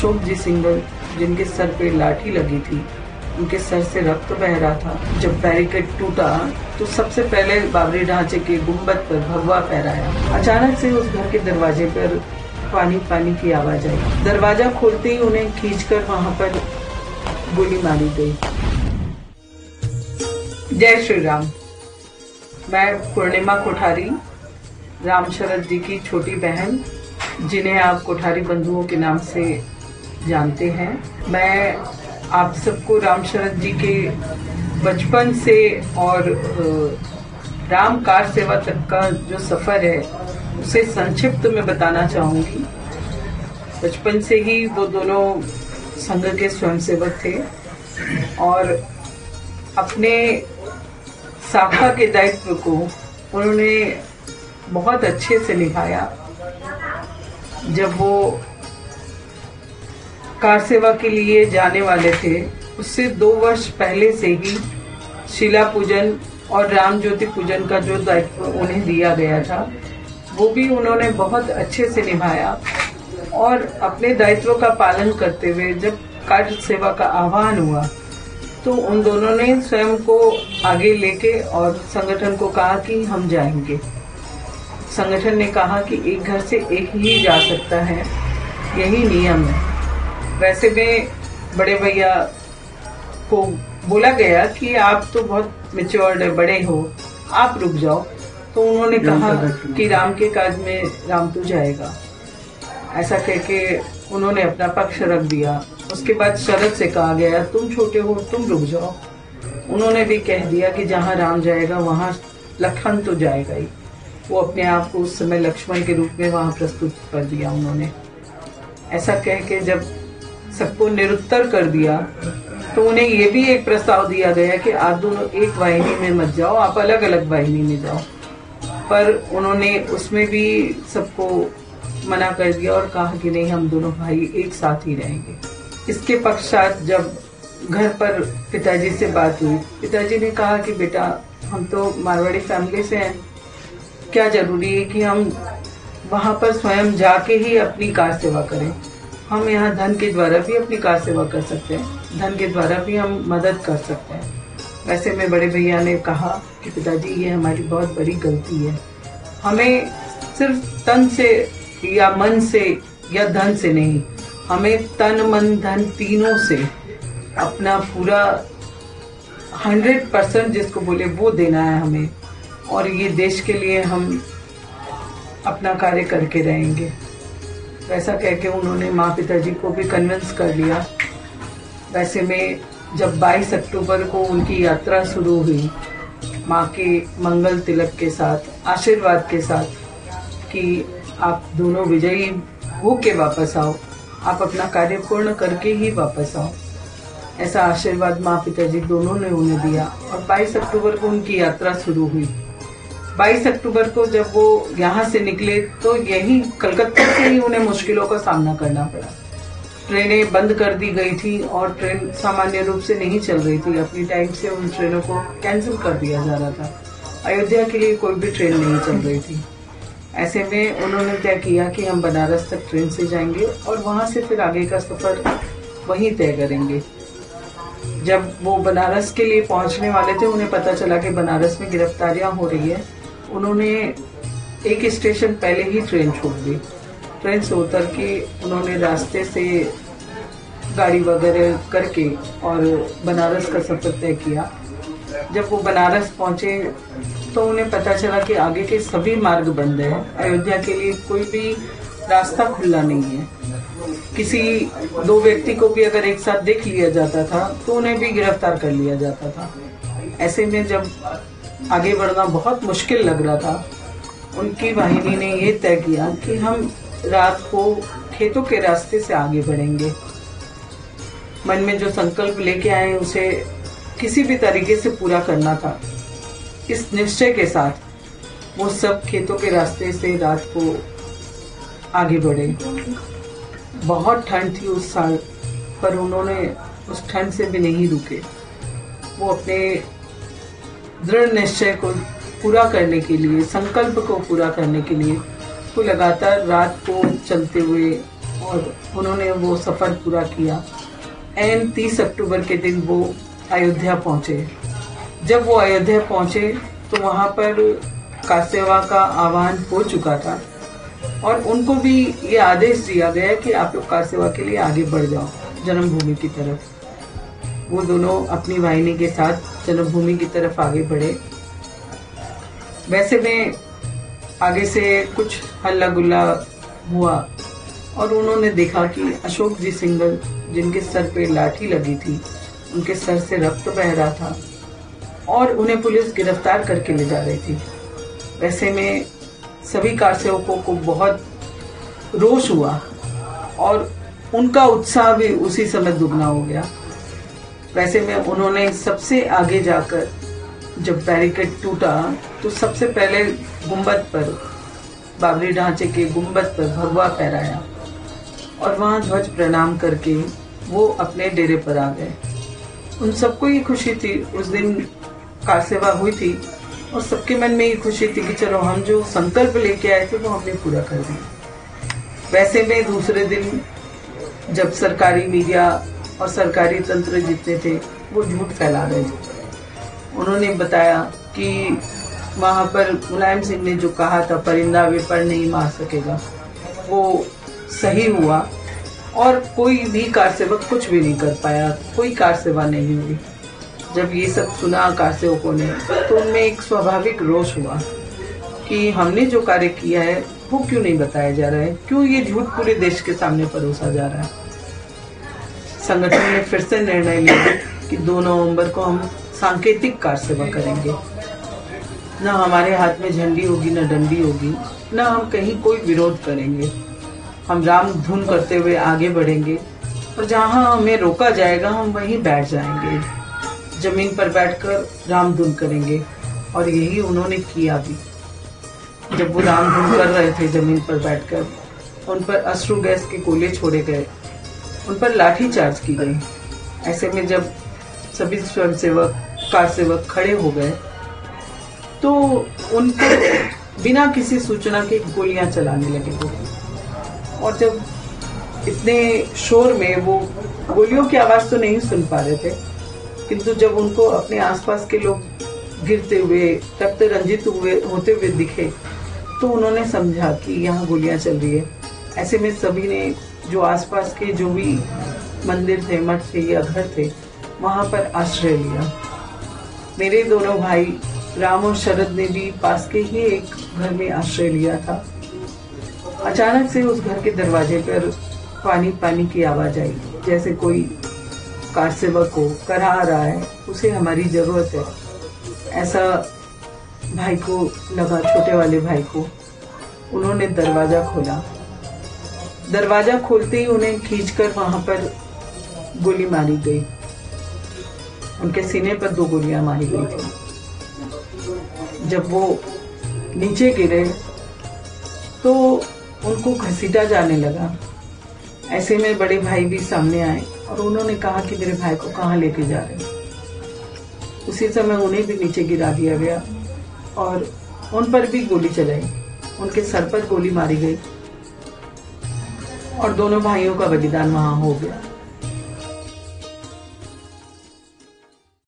अशोक जी single, जिनके sir पे लाठी लगी थी, उनके सर से रक्त बह रहा था। जब बैरिकेड टूटा तो सबसे पहले बाबरी ढांचे के गुंबद पर भगवा फहराया। अचानक से उस घर के दरवाजे पर पानी पानी की आवाज आई। दरवाजा खोलते ही उन्हें खींचकर वहां पर गोली मारी गई। जय श्री राम। मैं पूर्णिमा कोठारी, राम शरद जी की छोटी बहन, जिन्हें आप कोठारी बंधुओं के नाम से जानते हैं। मैं आप सबको राम शरद जी के बचपन से और राम कार सेवा तक का जो सफर है उसे संक्षिप्त में बताना चाहूंगी। बचपन से ही वो दोनों संघ के स्वयंसेवक थे और अपने शाखा के दायित्व को उन्होंने बहुत अच्छे से निभाया। जब वो कार सेवा के लिए जाने वाले थे, उससे 2 वर्ष पहले से ही शिला पूजन और राम ज्योति पूजन का जो दायित्व उन्हें दिया गया था, वो भी उन्होंने बहुत अच्छे से निभाया। और अपने दायित्व का पालन करते हुए जब कार सेवा का आह्वान हुआ तो उन दोनों ने स्वयं को आगे लेके और संगठन को कहा कि हम जाएंगे। संगठन ने कहा कि एक घर से एक ही जा सकता है, यही नियम है। वैसे में बड़े भैया को बोला गया कि आप तो बहुत मैच्योर्ड है, बड़े हो, आप रुक जाओ। तो उन्होंने कहा कि राम के काज में राम तो जाएगा। ऐसा कह के उन्होंने अपना पक्ष रख दिया। उसके बाद शरद से कहा गया तुम छोटे हो, तुम रुक जाओ। उन्होंने भी कह दिया कि जहाँ राम जाएगा वहाँ लखन तो जाएगा ही। वो अपने आप को उस समय लक्ष्मण के रूप में वहाँ प्रस्तुत कर दिया उन्होंने। ऐसा कह के जब सबको निरुत्तर कर दिया तो उन्हें ये भी एक प्रस्ताव दिया गया कि आप दोनों एक वाहिनी में मत जाओ, आप अलग अलग वाहिनी में जाओ। पर उन्होंने उसमें भी सबको मना कर दिया और कहा कि नहीं, हम दोनों भाई एक साथ ही रहेंगे। इसके पश्चात जब घर पर पिताजी से बात हुई, पिताजी ने कहा कि बेटा हम तो मारवाड़ी फैमिली से हैं, क्या जरूरी है कि हम वहाँ पर स्वयं जाके ही अपनी कार सेवा करें। हम यहाँ धन के द्वारा भी अपनी कार सेवा कर सकते हैं, धन के द्वारा भी हम मदद कर सकते हैं। वैसे में बड़े भैया ने कहा कि पिताजी ये हमारी बहुत बड़ी गलती है, हमें सिर्फ तन से या मन से या धन से नहीं, हमें तन मन धन तीनों से अपना पूरा 100% जिसको बोले वो देना है हमें। और ये देश के लिए हम अपना कार्य करके रहेंगे। वैसा कह के उन्होंने माँ पिताजी को भी कन्विंस कर लिया। वैसे में जब 22 अक्टूबर को उनकी यात्रा शुरू हुई माँ के मंगल तिलक के साथ, आशीर्वाद के साथ कि आप दोनों विजयी होके वापस आओ, आप अपना कार्य पूर्ण करके ही वापस आओ, ऐसा आशीर्वाद माँ पिताजी दोनों ने उन्हें दिया। और 22 अक्टूबर को उनकी यात्रा शुरू हुई। 22 अक्टूबर को जब वो यहाँ से निकले तो यही कलकत्ता से ही उन्हें मुश्किलों का सामना करना पड़ा। ट्रेनें बंद कर दी गई थी और ट्रेन सामान्य रूप से नहीं चल रही थी। अपनी टाइम से उन ट्रेनों को कैंसिल कर दिया जा रहा था। अयोध्या के लिए कोई भी ट्रेन नहीं चल रही थी। ऐसे में उन्होंने तय किया कि हम बनारस तक ट्रेन से जाएंगे और वहाँ से फिर आगे का सफ़र वहीं तय करेंगे। जब वो बनारस के लिए पहुँचने वाले थे, उन्हें पता चला कि बनारस में गिरफ्तारियाँ हो रही है। उन्होंने एक स्टेशन पहले ही ट्रेन छोड़ दी। ट्रेन से उतर के उन्होंने रास्ते से गाड़ी वगैरह करके और बनारस का सफ़र तय किया। जब वो बनारस पहुँचे तो उन्हें पता चला कि आगे के सभी मार्ग बंद हैं। अयोध्या के लिए कोई भी रास्ता खुला नहीं है। किसी 2 व्यक्ति को भी अगर एक साथ देख लिया जाता था तो उन्हें भी गिरफ्तार कर लिया जाता था। ऐसे में जब आगे बढ़ना बहुत मुश्किल लग रहा था, उनकी वाहिनी ने ये तय किया कि हम रात को खेतों के रास्ते से आगे बढ़ेंगे। मन में जो संकल्प लेके आए उसे किसी भी तरीके से पूरा करना था। इस निश्चय के साथ वो सब खेतों के रास्ते से रात को आगे बढ़े। बहुत ठंड थी उस साल, पर उन्होंने उस ठंड से भी नहीं रुके। वो अपने दृढ़ निश्चय को पूरा करने के लिए, संकल्प को पूरा करने के लिए वो लगातार रात को चलते हुए और उन्होंने वो सफ़र पूरा किया। एन 30 अक्टूबर के दिन वो अयोध्या पहुँचे। जब वो अयोध्या पहुँचे तो वहाँ पर कार सेवा का आह्वान हो चुका था और उनको भी ये आदेश दिया गया कि आप लोग कार सेवा के लिए आगे बढ़ जाओ जन्मभूमि की तरफ। वो दोनों अपनी वाहिनी के साथ जन्मभूमि की तरफ आगे बढ़े। वैसे में आगे से कुछ हल्ला गुल्ला हुआ और उन्होंने देखा कि अशोक जी सिंघल, जिनके सर पे लाठी लगी थी, उनके सर से रक्त बह रहा था और उन्हें पुलिस गिरफ्तार करके ले जा रही थी। वैसे में सभी कार सेवकों को बहुत रोष हुआ और उनका उत्साह भी उसी समय दुगना हो गया। वैसे में उन्होंने सबसे आगे जाकर जब बैरिकेड टूटा तो सबसे पहले गुंबद पर, बाबरी ढांचे के गुंबद पर भगवा फहराया और वहां ध्वज प्रणाम करके वो अपने डेरे पर आ गए। उन सबको ये खुशी थी, उस दिन कार सेवा हुई थी और सबके मन में ये खुशी थी कि चलो हम जो संकल्प लेके आए थे वो हमने पूरा कर दिया। वैसे में दूसरे दिन जब सरकारी मीडिया और सरकारी तंत्र जितने थे वो झूठ फैला रहे थे। उन्होंने बताया कि वहाँ पर मुलायम सिंह ने जो कहा था परिंदा भी पर नहीं मार सकेगा, वो सही हुआ और कोई भी कार सेवक कुछ भी नहीं कर पाया, कोई कार सेवा नहीं हुई। जब ये सब सुना कार सेवकों ने तो उनमें एक स्वाभाविक रोष हुआ कि हमने जो कार्य किया है वो क्यों नहीं बताया जा रहा है, क्यों ये झूठ पूरे देश के सामने परोसा जा रहा है। संगठन ने फिर से निर्णय लिया कि 2 नवंबर को हम सांकेतिक कार सेवा करेंगे। न हमारे हाथ में झंडी होगी, न डंडी होगी, न हम कहीं कोई विरोध करेंगे। हम राम धुन करते हुए आगे बढ़ेंगे और जहां हमें रोका जाएगा हम वहीं बैठ जाएंगे, जमीन पर बैठकर राम धुन करेंगे। और यही उन्होंने किया भी। जब वो राम धुन कर रहे थे जमीन पर बैठकर, उन पर अश्रु गैस के गोले छोड़े गए, उन पर लाठी चार्ज की गई। ऐसे में जब सभी स्वयंसेवक, कार सेवक खड़े हो गए तो उनको बिना किसी सूचना के गोलियां चलाने लगे वो। और जब इतने शोर में वो गोलियों की आवाज तो नहीं सुन पा रहे थे, किंतु जब उनको अपने आसपास के लोग गिरते हुए, रक्त रंजित होते हुए दिखे तो उन्होंने समझा कि यहाँ गोलियां चल रही है। ऐसे में सभी ने जो आसपास के जो भी मंदिर थे, मठ थे या घर थे, वहां पर आश्रय लिया। मेरे दोनों भाई राम और शरद ने भी पास के ही एक घर में आश्रय लिया था। अचानक से उस घर के दरवाजे पर पानी पानी की आवाज आई, जैसे कोई कार सेवक को करा रहा है, उसे हमारी जरूरत है, ऐसा भाई को लगा, छोटे वाले भाई को। उन्होंने दरवाजा खोला। दरवाजा खोलते ही उन्हें खींचकर वहां पर गोली मारी गई। उनके सीने पर 2 गोलियां मारी गई थी। जब वो नीचे गिरे तो उनको घसीटा जाने लगा। ऐसे में बड़े भाई भी सामने आए और उन्होंने कहा कि मेरे भाई को कहाँ लेके जा रहे हैं। उसी समय उन्हें भी नीचे गिरा दिया गया और उन पर भी गोली चलाई। उनके सर पर गोली मारी गई और दोनों भाइयों का बलिदान वहां हो गया।